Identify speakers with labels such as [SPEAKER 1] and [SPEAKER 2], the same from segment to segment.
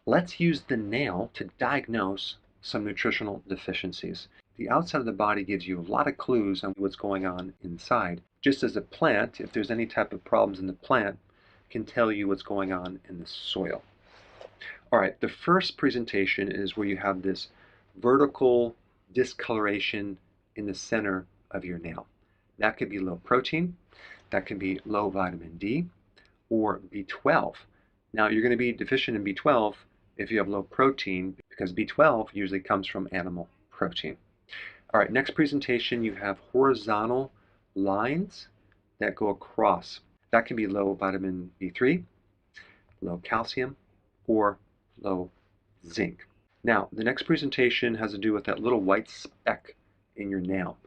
[SPEAKER 1] Let's use the nail to diagnose some nutritional deficiencies. The outside of the body gives you a lot of clues on what's going on inside. Just as a plant, if there's any type of problems in the plant, can tell you what's going on in the soil. All right, the first presentation is where you have this vertical discoloration in the center of your nail. That could be low protein, that could be low vitamin D, or B12. Now, you're going to be deficient in B12 if you have low protein, because B12 usually comes from animal protein. All right, next presentation, you have horizontal lines that go across. That can be low vitamin B3, low calcium, or low zinc. Now, the next presentation has to do with that little white speck in your nail.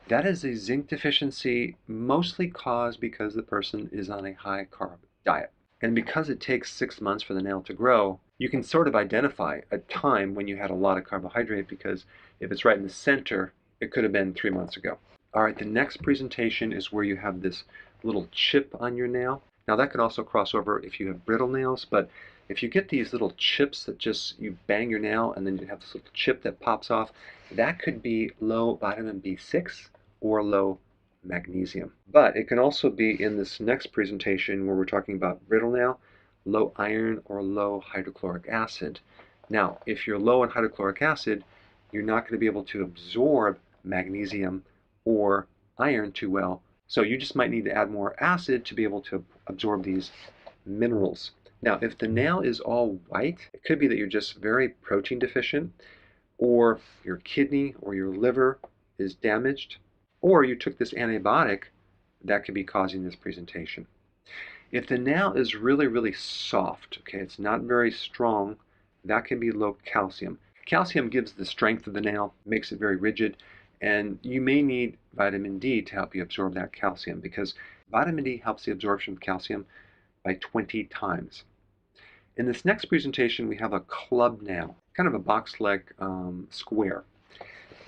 [SPEAKER 1] That is a zinc deficiency, mostly caused because the person is on a high-carb diet. And because it takes 6 months for the nail to grow, you can sort of identify a time when you had a lot of carbohydrate, because if it's right in the center, it could have been 3 months ago. All right, the next presentation is where you have this little chip on your nail. Now, that could also cross over if you have brittle nails, but if you get these little chips that just, you bang your nail and then you have this little chip that pops off, that could be low vitamin B6 or low magnesium. But it can also be in this next presentation where we're talking about brittle nail, low iron or low hydrochloric acid. Now, if you're low in hydrochloric acid, you're not going to be able to absorb magnesium or iron too well. So you just might need to add more acid to be able to absorb these minerals. Now, if the nail is all white, it could be that you're just very protein deficient, or your kidney or your liver is damaged, or you took this antibiotic that could be causing this presentation. If the nail is really, really soft, okay, it's not very strong, that can be low calcium. Calcium gives the strength of the nail, makes it very rigid, and you may need vitamin D to help you absorb that calcium, because vitamin D helps the absorption of calcium by 20 times. In this next presentation, we have a club nail, kind of a box-like square.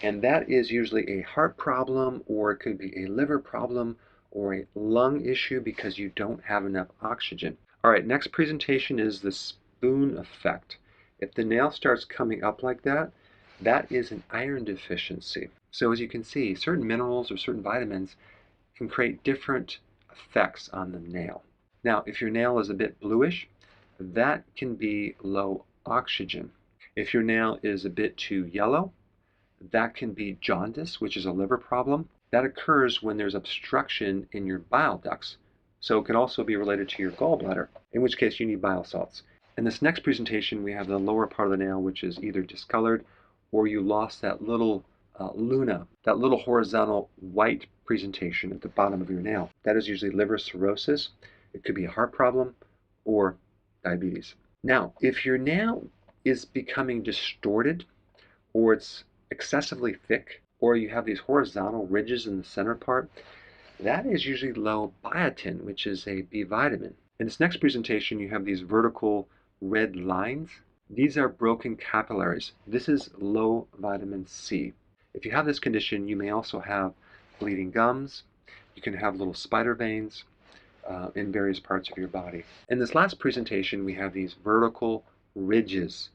[SPEAKER 1] And that is usually a heart problem, or it could be a liver problem, or a lung issue because you don't have enough oxygen. All right, next presentation is the spoon effect. If the nail starts coming up like that, that is an iron deficiency. So as you can see, certain minerals or certain vitamins can create different effects on the nail. Now, if your nail is a bit bluish, that can be low oxygen. If your nail is a bit too yellow, that can be jaundice, which is a liver problem. That occurs when there's obstruction in your bile ducts. So it can also be related to your gallbladder, in which case you need bile salts. In this next presentation, we have the lower part of the nail, which is either discolored or you lost that little luna, that little horizontal white presentation at the bottom of your nail. That is usually liver cirrhosis. It could be a heart problem or diabetes. Now, if your nail is becoming distorted, or it's excessively thick, or you have these horizontal ridges in the center part, that is usually low biotin, which is a B vitamin. In this next presentation, you have these vertical red lines. These are broken capillaries. This is low vitamin C. If you have this condition, you may also have bleeding gums. You can have little spider veins in various parts of your body. In this last presentation, we have these vertical ridges.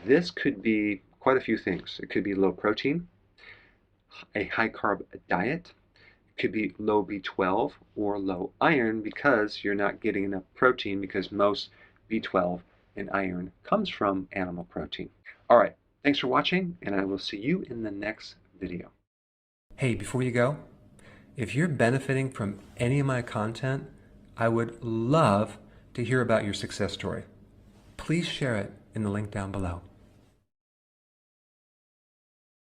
[SPEAKER 1] This could be quite a few things. It could be low protein, a high carb diet. It could be low B12 or low iron because you're not getting enough protein, because most B12 and iron comes from animal protein. All right, thanks for watching, and I will see you in the next video. Hey, before you go, if you're benefiting from any of my content, I would love to hear about your success story. Please share it in the link down below.